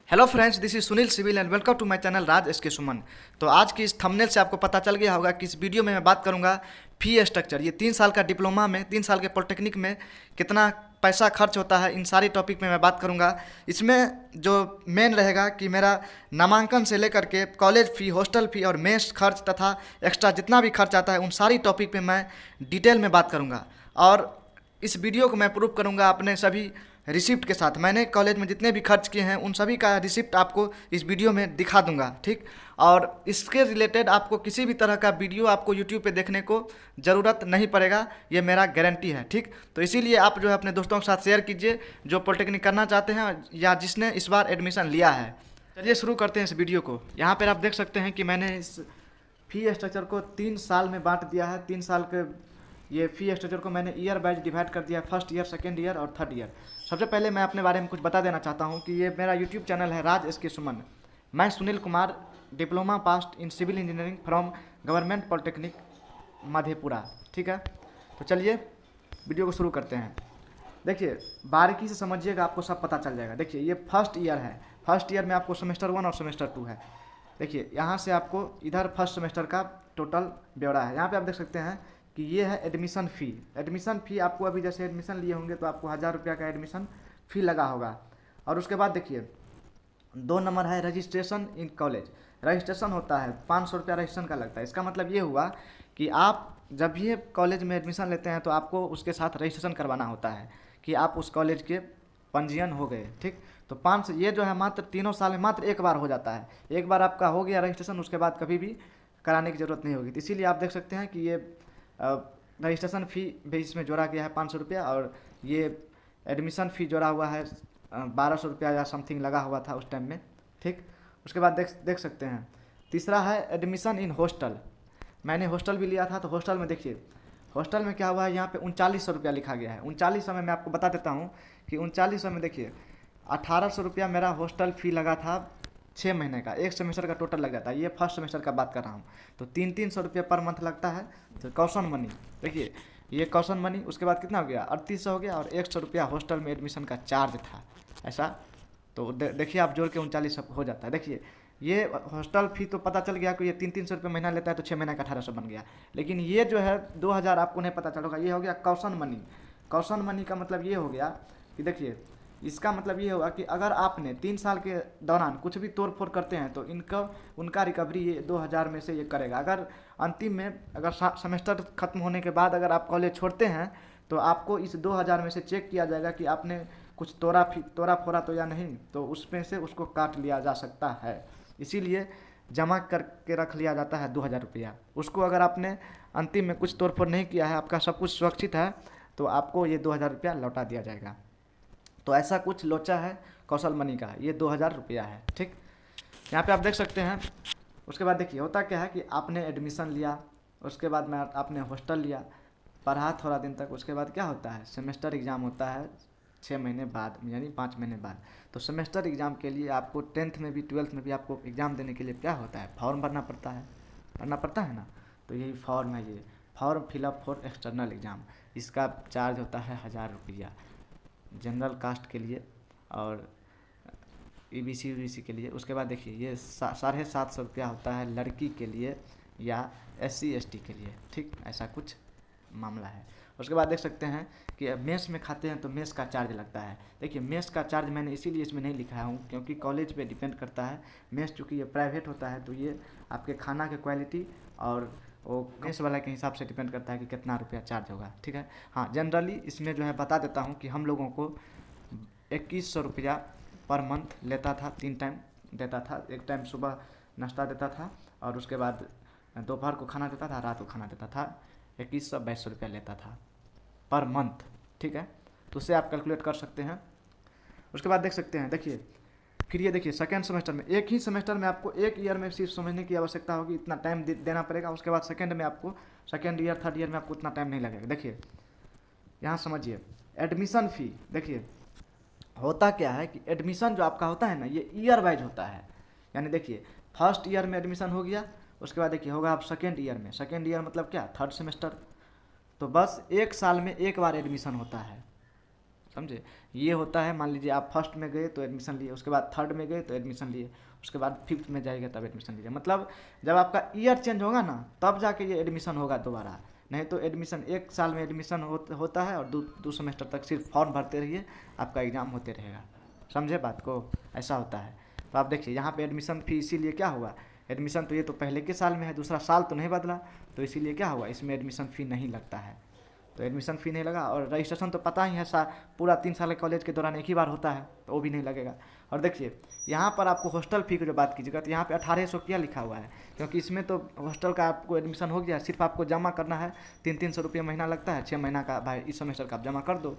Hello friends, this is Sunil civil and welcome to my channel Raj S K Suman. तो आज की इस थंबनेल से आपको पता चल गया होगा कि इस वीडियो में मैं बात करूंगा फी स्ट्रक्चर। ये 3 साल का डिप्लोमा में, 3 साल के पॉलिटेक्निक में कितना पैसा खर्च होता है, इन सारी टॉपिक में मैं बात करूंगा। इसमें जो मेन रहेगा कि मेरा नामांकन से लेकर के कॉलेज फ़ी, हॉस्टल फ़ी और मेस खर्च तथा एक्स्ट्रा जितना भी खर्च आता है, उन सारी टॉपिक पे मैं डिटेल में बात करूँगा। और इस वीडियो को मैं प्रूव करूँगा अपने सभी रिसिप्ट के साथ। मैंने कॉलेज में जितने भी खर्च किए हैं उन सभी का रिसिप्ट आपको इस वीडियो में दिखा दूंगा, ठीक। और इसके रिलेटेड आपको किसी भी तरह का वीडियो आपको यूट्यूब पे देखने को ज़रूरत नहीं पड़ेगा, ये मेरा गारंटी है, ठीक। तो इसीलिए आप जो है अपने दोस्तों के साथ शेयर कीजिए जो पॉलिटेक्निक करना चाहते हैं या जिसने इस बार एडमिशन लिया है। चलिए शुरू करते हैं इस वीडियो को। यहाँ पर आप देख सकते हैं कि मैंने इस फी स्ट्रक्चर को 3 साल में बांट दिया है। 3 साल के ये फी स्ट्रक्चर को मैंने ईयर वाइज डिवाइड कर दिया है, फर्स्ट ईयर, सेकेंड ईयर और थर्ड ईयर। सबसे पहले मैं अपने बारे में कुछ बता देना चाहता हूँ कि ये मेरा यूट्यूब चैनल है राज एस के सुमन। मैं Sunil Kumar, diploma passed in civil engineering from government polytechnic Madhepura, ठीक है। तो चलिए वीडियो को शुरू करते हैं। देखिए बारीकी से समझिएगा, आपको सब पता चल जाएगा। देखिए ये फर्स्ट ईयर है। फर्स्ट ईयर में आपको सेमेस्टर 1 और सेमेस्टर 2 है। देखिए यहाँ से आपको इधर फर्स्ट सेमेस्टर का टोटल ब्यौरा है। यहाँ पे आप देख सकते हैं कि ये है एडमिशन फ़ी। एडमिशन फ़ी आपको अभी जैसे एडमिशन लिए होंगे तो आपको 1000 रुपया का एडमिशन फ़ी लगा होगा। और उसके बाद देखिए 2 नंबर है रजिस्ट्रेशन इन कॉलेज। रजिस्ट्रेशन होता है 500 रुपया रजिस्ट्रेशन का लगता है। इसका मतलब ये हुआ कि आप जब भी कॉलेज में एडमिशन लेते हैं तो आपको उसके साथ रजिस्ट्रेशन करवाना होता है कि आप उस कॉलेज के पंजीयन हो गए, ठीक। तो 500 ये जो है मात्र तीनों साल में मात्र एक बार हो जाता है। एक बार आपका हो गया रजिस्ट्रेशन, उसके बाद कभी भी कराने की ज़रूरत नहीं होगी। तो इसीलिए आप देख सकते हैं कि ये रजिस्ट्रेशन फ़ी भी इसमें जोड़ा गया है 500 रुपया, और ये एडमिशन फ़ी जोड़ा हुआ है 1200 रुपया या समथिंग लगा हुआ था उस टाइम में, ठीक। उसके बाद देख सकते हैं तीसरा है एडमिशन इन हॉस्टल। मैंने हॉस्टल भी लिया था। तो हॉस्टल में देखिए, हॉस्टल में क्या हुआ है, यहाँ पे 3900 रुपया लिखा गया है। 3900 में मैं आपको बता देता हूँ कि 3900 में देखिए 1800 रुपया मेरा हॉस्टल फ़ी लगा था 6 महीने का। एक सेमेस्टर का टोटल लग जाता है। ये फर्स्ट सेमेस्टर का बात कर रहा हूँ। तो 300 रुपया पर मंथ लगता है। तो कॉशन मनी देखिए, ये कॉशन मनी, उसके बाद कितना हो गया 3800 हो गया, और 100 रुपया हॉस्टल में एडमिशन का चार्ज था, ऐसा। तो देखिए आप जोड़ के 3900 हो जाता है। देखिए ये हॉस्टल फ़ी तो पता चल गया कि ये 300 रुपये महीना लेता है, तो 6 महीने का 1800 बन गया। लेकिन ये जो है 2000 आपको नहीं पता चलेगा, ये हो गया कॉशन मनी। कॉशन मनी का मतलब ये हो गया कि देखिए इसका मतलब ये होगा कि अगर आपने 3 साल के दौरान कुछ भी तोड़ फोड़ करते हैं तो उनका रिकवरी ये 2000 में से ये करेगा। अगर अंतिम में अगर सेमेस्टर खत्म होने के बाद अगर आप कॉलेज छोड़ते हैं तो आपको इस 2000 में से चेक किया जाएगा कि आपने कुछ तोड़ा फोड़ा तो या नहीं, तो उसमें से उसको काट लिया जा सकता है। इसीलिए जमा करके रख लिया जाता है 2000 रुपया। उसको अगर आपने अंतिम में कुछ तोड़ फोड़ नहीं किया है, आपका सब कुछ सुरक्षित है, तो आपको ये 2000 रुपया लौटा दिया जाएगा। तो ऐसा कुछ लोचा है कौशल मनी का, ये 2000 रुपया है, ठीक। यहाँ पे आप देख सकते हैं। उसके बाद देखिए होता क्या है कि आपने एडमिशन लिया, उसके बाद में आपने हॉस्टल लिया, पढ़ा थोड़ा दिन तक। उसके बाद क्या होता है, सेमेस्टर एग्ज़ाम होता है 6 महीने बाद, यानी 5 महीने बाद। तो सेमेस्टर एग्ज़ाम के लिए आपको 10th में भी 12th में भी आपको एग्ज़ाम देने के लिए क्या होता है, फॉर्म भरना पड़ता है ना। तो यही फॉर्म है, ये form fill up for external exam. इसका चार्ज होता है 1000 रुपया जनरल कास्ट के लिए और EBC UBC के लिए। उसके बाद देखिए ये 750 रुपया होता है लड़की के लिए या SC ST के लिए, ठीक। ऐसा कुछ मामला है। उसके बाद देख सकते हैं कि मेस में खाते हैं तो मेस का चार्ज लगता है। देखिए मेस का चार्ज मैंने इसीलिए इसमें नहीं लिखा हूँ क्योंकि कॉलेज पे डिपेंड करता है। मेस चूँकि ये प्राइवेट होता है तो ये आपके खाना के क्वालिटी और वो मेस वाला के हिसाब से डिपेंड करता है कि कितना रुपया चार्ज होगा, ठीक है। हाँ, जनरली इसमें जो है बता देता हूँ कि हम लोगों को 2100 रुपया पर मंथ लेता था। 3 टाइम देता था। एक टाइम सुबह नाश्ता देता था और उसके बाद दोपहर को खाना देता था, रात को खाना देता था। 2100-2200 रुपया लेता था पर मंथ, ठीक है। तो उससे आप कैलकुलेट कर सकते हैं। उसके बाद देख सकते हैं, देखिए फिर ये देखिए सेकेंड सेमेस्टर में, एक ही सेमेस्टर में आपको एक ईयर में सिर्फ समझने की आवश्यकता होगी, इतना टाइम देना पड़ेगा। उसके बाद सेकेंड में आपको, सेकेंड ईयर थर्ड ईयर में आपको उतना टाइम नहीं लगेगा। देखिए यहाँ समझिए एडमिशन फ़ी। देखिए होता क्या है कि एडमिशन जो आपका होता है ना, ये ईयर वाइज होता है। यानी देखिए फर्स्ट ईयर में एडमिशन हो गया, उसके बाद देखिए होगा आप सेकेंड ईयर में। सेकेंड ईयर मतलब क्या, थर्ड सेमेस्टर। तो बस 1 साल में एक बार एडमिशन होता है। समझे। ये होता है, मान लीजिए आप फर्स्ट में गए तो एडमिशन लिए, उसके बाद थर्ड में गए तो एडमिशन लिए, उसके बाद फिफ्थ में जाएगा तब एडमिशन लीजिए। मतलब जब आपका ईयर चेंज होगा ना तब जाके ये एडमिशन होगा दोबारा, नहीं तो एडमिशन एक साल में एडमिशन होता है और दो सेमेस्टर तक सिर्फ फॉर्म भरते रहिए, आपका एग्ज़ाम होते रहेगा। समझे बात को, ऐसा होता है। तो आप देखिए यहाँ पे एडमिशन फ़ी इसीलिए क्या हुआ, एडमिशन तो ये तो पहले के साल में है, दूसरा साल तो नहीं बदला, तो इसीलिए क्या हुआ, इसमें एडमिशन फ़ी नहीं लगता है। तो एडमिशन फ़ी नहीं लगा, और रजिस्ट्रेशन तो पता ही है पूरा 3 साल के कॉलेज के दौरान एक ही बार होता है, तो वो भी नहीं लगेगा। और देखिए यहाँ पर आपको हॉस्टल फ़ी की जो बात कीजिएगा तो यहाँ पे 1800 रुपया लिखा हुआ है, क्योंकि इसमें तो हॉस्टल का आपको एडमिशन हो गया, सिर्फ आपको जमा करना है। 300 रुपये महीना लगता है, 6 महीना का भाई इस सेमेस्टर का आप जमा कर दो,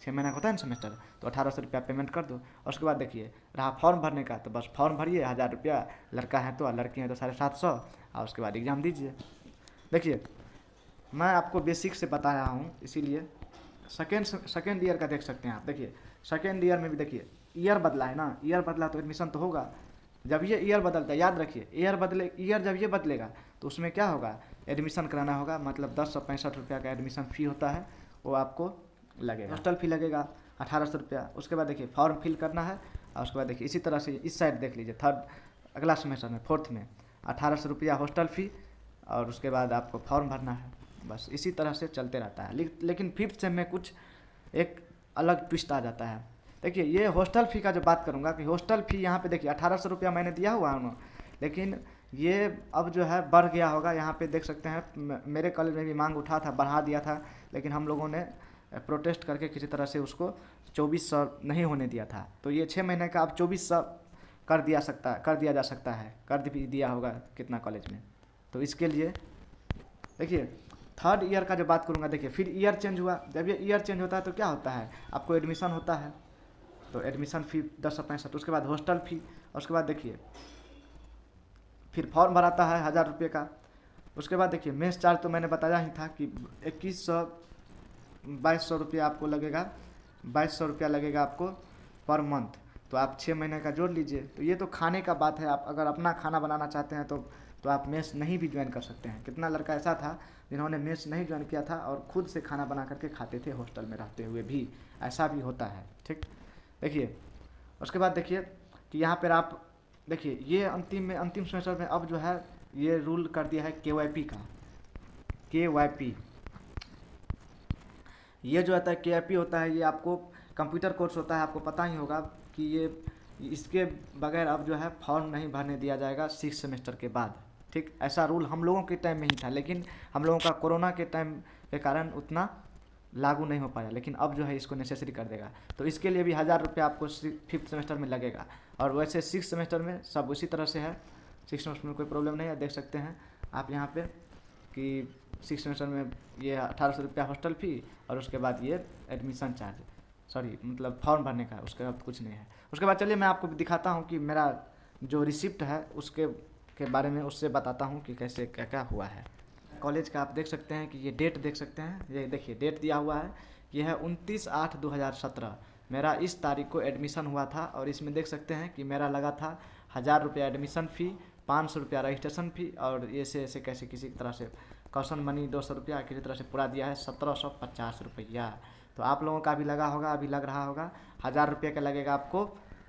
6 महीना का होता है ना सेमेस्टर, तो 1800 रुपया पेमेंट कर दो। और उसके बाद देखिए रहा फॉर्म भरने का, तो बस फॉर्म भरिए 1000 रुपया, लड़का है तो, और लड़की है तो 750, और उसके बाद एग्ज़ाम दीजिए। देखिए मैं आपको बेसिक से बता रहा हूँ, इसीलिए सेकेंड ईयर का देख सकते हैं आप। देखिए सेकेंड ईयर में भी देखिए ईयर बदला है ना, ईयर बदला तो एडमिशन तो होगा। जब ये ईयर बदलता है, याद रखिए ईयर जब ये बदलेगा तो उसमें क्या होगा, एडमिशन कराना होगा, मतलब 1065 रुपया का एडमिशन फ़ी होता है, वो आपको लगेगा। हॉस्टल फ़ी लगेगा 1800 रुपया। उसके बाद देखिए फॉर्म फिल करना है, और उसके बाद देखिए इसी तरह से इस साइड देख लीजिए, अगला सेमेस्टर में फोर्थ में 1800 रुपया हॉस्टल फ़ी, और उसके बाद आपको फॉर्म भरना है। बस इसी तरह से चलते रहता है। लेकिन फिफ्थ सेम में कुछ एक अलग ट्विस्ट आ जाता है। देखिए ये हॉस्टल फ़ी का जो बात करूँगा कि हॉस्टल फ़ी यहाँ पे देखिए 1800 रुपया मैंने दिया हुआ है, लेकिन ये अब जो है बढ़ गया होगा। यहाँ पे देख सकते हैं मेरे कॉलेज में भी मांग उठा था, बढ़ा दिया था, लेकिन हम लोगों ने प्रोटेस्ट करके किसी तरह से उसको 2400 नहीं होने दिया था। तो ये 6 महीने का अब 2400 कर दिया जा सकता है, कर भी दिया होगा कितना कॉलेज में। तो इसके लिए देखिए थर्ड ईयर का जो बात करूँगा, देखिए फिर ईयर चेंज हुआ। जब ये ईयर चेंज होता है तो क्या होता है, आपको एडमिशन होता है, तो एडमिशन फ़ी 1065, उसके बाद हॉस्टल फ़ी, और उसके बाद देखिए फिर फॉर्म भराता है 1000 रुपये का। उसके बाद देखिए मेस चार्ज तो मैंने बताया ही था कि 2200 रुपया आपको लगेगा, 2200 रुपया लगेगा आपको पर मंथ। तो आप 6 महीने का जोड़ लीजिए। तो ये तो खाने का बात है, आप अगर अपना खाना बनाना चाहते हैं तो आप मेस नहीं भी ज्वाइन कर सकते हैं। कितना लड़का ऐसा था जिन्होंने मेस नहीं ज्वाइन किया था और ख़ुद से खाना बना करके खाते थे हॉस्टल में रहते हुए भी, ऐसा भी होता है। ठीक, देखिए उसके बाद देखिए कि यहाँ पर आप देखिए ये अंतिम सेमेस्टर में अब जो है ये रूल कर दिया है KYP का। KYP ये जो होता है KYP होता है, ये आपको कंप्यूटर कोर्स होता है, आपको पता ही होगा कि ये इसके बगैर अब जो है फॉर्म नहीं भरने दिया जाएगा 6 सेमेस्टर के बाद। ठीक, ऐसा रूल हम लोगों के टाइम में ही था, लेकिन हम लोगों का कोरोना के टाइम के कारण उतना लागू नहीं हो पाया, लेकिन अब जो है इसको नेसेसरी कर देगा। तो इसके लिए भी 1000 रुपये आपको 5th सेमेस्टर में लगेगा। और वैसे 6 सेमेस्टर में सब उसी तरह से है, 6 सेमेस्टर में कोई प्रॉब्लम नहीं है। देख सकते हैं आप यहाँ पे कि 6 सेमेस्टर में ये 1800 रुपया हॉस्टल फ़ी, और उसके बाद ये एडमिशन चार्ज, मतलब फॉर्म भरने का, उसके बाद कुछ नहीं है। उसके बाद चलिए मैं आपको दिखाता हूँ कि मेरा जो रिसिप्ट है उसके बारे में उससे बताता हूँ कि कैसे क्या क्या हुआ है। कॉलेज का आप देख सकते हैं कि ये डेट देख सकते हैं, ये देखिए डेट दिया हुआ है, ये है 29/8/2017। मेरा इस तारीख को एडमिशन हुआ था, और इसमें देख सकते हैं कि मेरा लगा था 1000 रुपया एडमिशन फ़ी, 500 रुपया रजिस्ट्रेशन फ़ी, और ऐसे कैसे किसी तरह से कॉशन मनी 200 रुपया किसी तरह से पूरा दिया है 1750 रुपया। तो आप लोगों का भी लगा होगा, अभी लग रहा होगा। 1000 रुपये का लगेगा आपको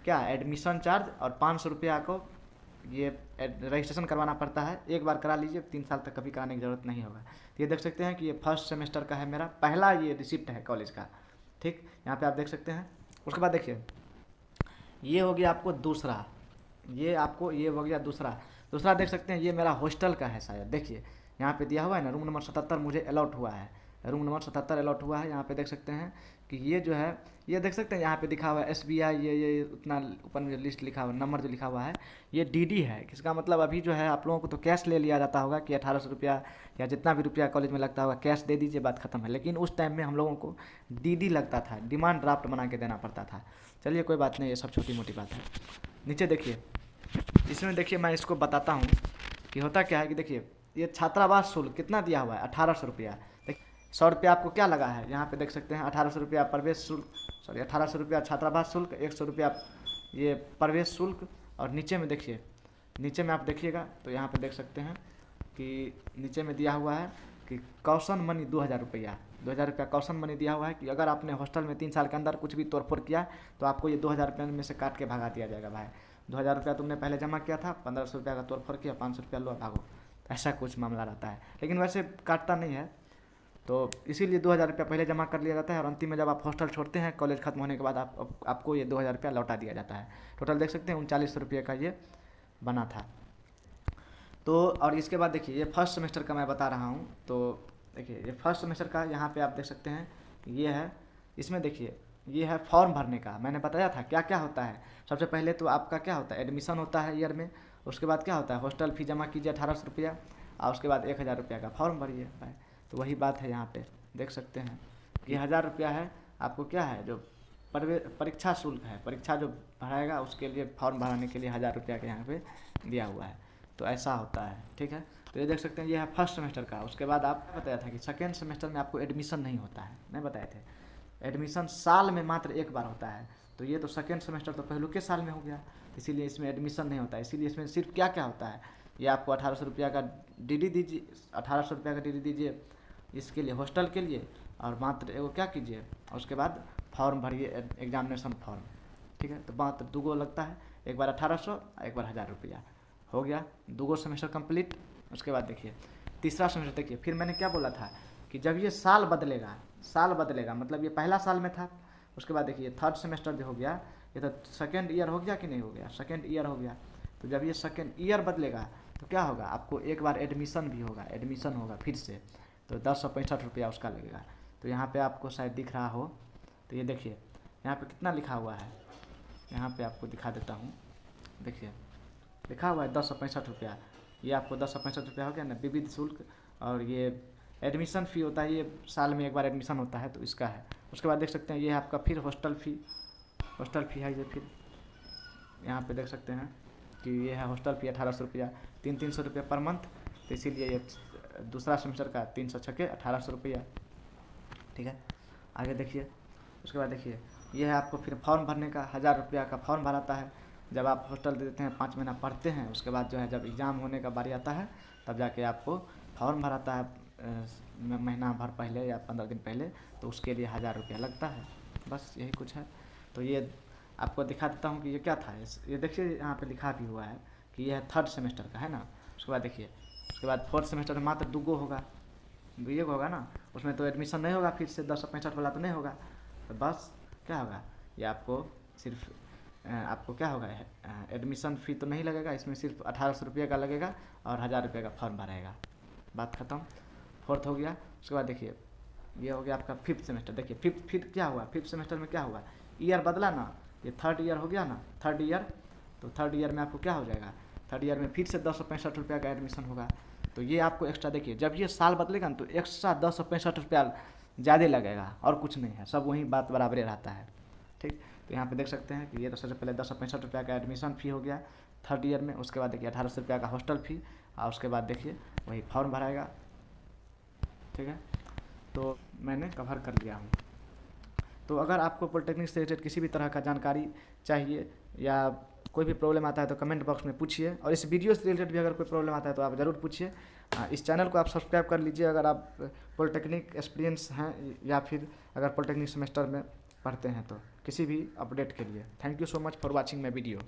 क्या एडमिशन चार्ज, और 500 रुपया को ये रजिस्ट्रेशन करवाना पड़ता है। एक बार करा लीजिए, 3 साल तक कभी कराने की ज़रूरत नहीं होगा। तो ये देख सकते हैं कि ये फर्स्ट सेमेस्टर का है, मेरा पहला ये रिसिप्ट है कॉलेज का। ठीक, यहाँ पे आप देख सकते हैं। उसके बाद देखिए ये हो गया आपको दूसरा, ये हो गया दूसरा देख सकते हैं, ये मेरा हॉस्टल का है शायद। देखिए यहाँ पे दिया हुआ है ना, रूम नंबर 77 मुझे अलॉट हुआ है, रूम नंबर 77 अलॉट हुआ है। यहाँ पे देख सकते हैं कि ये जो है, ये देख सकते हैं यहाँ पे दिखा हुआ है SBI, ये उतना ऊपर में जो लिस्ट लिखा हुआ है, नंबर जो लिखा हुआ है, ये DD है। इसका मतलब अभी जो है आप लोगों को तो कैश ले लिया जाता होगा कि 1800 रुपया या जितना भी रुपया कॉलेज में लगता होगा कैश दे दीजिए, बात खत्म है। लेकिन उस टाइम में हम लोगों को DD लगता था, डिमांड ड्राफ्ट बना के देना पड़ता था। चलिए कोई बात नहीं, ये सब छोटी मोटी बात है। नीचे देखिए, इसमें देखिए मैं इसको बताता हूँ कि होता क्या है कि देखिए ये छात्रावास शुल्क कितना दिया हुआ है, 1800 रुपया। देखिए 100 रुपया आपको क्या लगा है, यहाँ पे देख सकते हैं 1800 रुपया प्रवेश शुल्क, 1800 रुपया छात्रावास शुल्क, 100 रुपया ये प्रवेश शुल्क। और नीचे में देखिए, नीचे में आप देखिएगा तो यहाँ पे देख सकते हैं कि नीचे में दिया हुआ है कि कौशन मनी 2000 रुपया, 2000 रुपया कौशन मनी दिया हुआ है कि अगर आपने हॉस्टल में 3 साल के अंदर कुछ भी तोड़फोड़ किया तो आपको ये 2000 रुपये में से काट के भगा दिया जाएगा। भाई 2000 रुपया तुमने पहले जमा किया था, 1500 रुपया का तोड़फोड़ किया, 500 रुपया लो भागो, ऐसा कुछ मामला रहता है। लेकिन वैसे काटता नहीं है, तो इसीलिए 2000 रुपया पहले जमा कर लिया जाता है और अंतिम में जब आप हॉस्टल छोड़ते हैं कॉलेज खत्म होने के बाद आपको ये 2000 रुपया लौटा दिया जाता है। टोटल देख सकते हैं 3900 रुपये का ये बना था। तो और इसके बाद देखिए ये फर्स्ट सेमेस्टर का मैं बता रहा हूँ। तो देखिए ये फर्स्ट सेमेस्टर का यहाँ पे आप देख सकते हैं ये है, इसमें देखिए ये है फॉर्म भरने का। मैंने बताया था क्या क्या होता है। सबसे पहले तो आपका क्या होता है, एडमिशन होता है ईयर में। उसके बाद क्या होता है, हॉस्टल फी जमा कीजिए 1800 रुपया और उसके बाद 1000 रुपया का फॉर्म भरिए। तो वही बात है, यहाँ पे देख सकते हैं कि 1000 रुपया है आपको, क्या है जो परीक्षा शुल्क है, परीक्षा जो भराएगा उसके लिए फॉर्म भराने के लिए 1000 रुपया के यहाँ पे दिया हुआ है। तो ऐसा होता है, ठीक है। तो ये देख सकते हैं ये है फर्स्ट सेमेस्टर का। उसके बाद आपको बताया था कि सेकेंड सेमेस्टर में आपको एडमिशन नहीं होता है, नहीं बताए थे। एडमिशन साल में मात्र एक बार होता है। तो ये तो सेकेंड सेमेस्टर तो पहलू के साल में हो गया, इसीलिए इसमें एडमिशन नहीं होता है। इसीलिए इसमें सिर्फ क्या क्या होता है, ये आपको 1800 रुपया का DD दीजिए, 1800 रुपया का DD दीजिए इसके लिए, हॉस्टल के लिए, और मात्र एगो क्या कीजिए, और उसके बाद फॉर्म भरिए, एग्जामिनेशन फॉर्म, ठीक है। तो मात्र 2 लगता है, एक बार 1800, एक बार 1000 रुपया, हो गया 2 सेमेस्टर कंप्लीट। उसके बाद देखिए तीसरा सेमेस्टर, देखिए फिर मैंने क्या बोला था कि जब ये साल बदलेगा, साल बदलेगा मतलब ये पहला साल में था। उसके बाद देखिए थर्ड सेमेस्टर जो हो गया, ये तो सेकेंड ईयर हो गया कि नहीं हो गया, सेकेंड ईयर हो गया। तो जब ये सेकेंड ईयर बदलेगा तो क्या होगा, आपको एक बार एडमिशन भी होगा, एडमिशन होगा फिर से, तो 1065 रुपया उसका लगेगा। तो यहाँ पे आपको शायद दिख रहा हो, तो ये देखिए यहाँ पे कितना लिखा हुआ है, यहाँ पे आपको दिखा देता हूँ। देखिए लिखा हुआ है 1065 रुपया, ये आपको 1065 रुपया हो गया ना, विविध शुल्क। और ये एडमिशन फ़ी होता है, ये साल में एक बार एडमिशन होता है तो इसका है। उसके बाद देख सकते हैं ये है आपका फिर हॉस्टल फ़ी, हॉस्टल फ़ी है ये, फिर यहाँ पे देख सकते हैं कि ये है हॉस्टल फ़ी 1800 रुपया, 300 रुपया पर मंथ। तो इसीलिए ये दूसरा सेमेस्टर का 306 के 1800 रुपया, ठीक है। आगे देखिए उसके बाद देखिए ये है आपको फिर फॉर्म भरने का, 1000 रुपया का फॉर्म भराता है। जब आप हॉस्टल दे देते हैं 5 महीना पढ़ते हैं, उसके बाद जो है जब एग्ज़ाम होने का बारी आता है तब जाके आपको फॉर्म भराता है, महीना भर पहले या 15 दिन पहले, तो उसके लिए 1000 रुपया लगता है। बस यही कुछ है। तो ये आपको दिखा देता हूँ कि ये क्या था। ये देखिए यहाँ पे लिखा भी हुआ है कि ये है थर्ड सेमेस्टर का, है ना। उसके बाद देखिए उसके बाद फोर्थ सेमेस्टर में मात्र 2 होगा, 2 होगा ना, उसमें तो एडमिशन नहीं होगा, फिर से 1065 वाला तो नहीं होगा। तो बस क्या होगा, ये आपको सिर्फ आपको क्या होगा, एडमिशन फ़ी तो नहीं लगेगा, इसमें सिर्फ 1800 रुपये का लगेगा और 1000 रुपये का फॉर्म भरेगा, बात ख़त्म। फोर्थ हो गया। उसके बाद देखिए ये हो गया आपका फिफ्थ सेमेस्टर। देखिए फिफ्थ क्या हुआ, फिफ्थ सेमेस्टर में क्या हुआ, ईयर बदला ना, ये थर्ड ईयर हो गया ना, थर्ड ईयर। तो थर्ड ईयर में आपको क्या हो जाएगा, थर्ड ईयर में फिर से 1065 रुपया का एडमिशन होगा। तो ये आपको एक्स्ट्रा, देखिए जब ये साल बदलेगा ना तो एक्स्ट्रा 1065 रुपया ज़्यादा लगेगा, और कुछ नहीं है, सब वही बात बराबरे रहता है, ठीक। तो यहाँ पे देख सकते हैं कि ये तो सबसे पहले 1065 रुपया का एडमिशन फ़ी हो गया थर्ड ईयर में। उसके बाद देखिए 1800 रुपया का हॉस्टल फ़ी, और उसके बाद देखिए वही फॉर्म भराएगा, ठीक है। तो मैंने कवर कर लिया हूँ। तो अगर आपको पॉलिटेक्निक से रिलेटेड किसी भी तरह का जानकारी चाहिए या कोई भी प्रॉब्लम आता है तो कमेंट बॉक्स में पूछिए, और इस वीडियो से रिलेटेड भी अगर कोई प्रॉब्लम आता है तो आप ज़रूर पूछिए। इस चैनल को आप सब्सक्राइब कर लीजिए अगर आप पॉलिटेक्निक एक्सपीरियंस हैं या फिर अगर पॉलिटेक्निक सेमेस्टर में पढ़ते हैं तो, किसी भी अपडेट के लिए। Thank you so much for watching my video.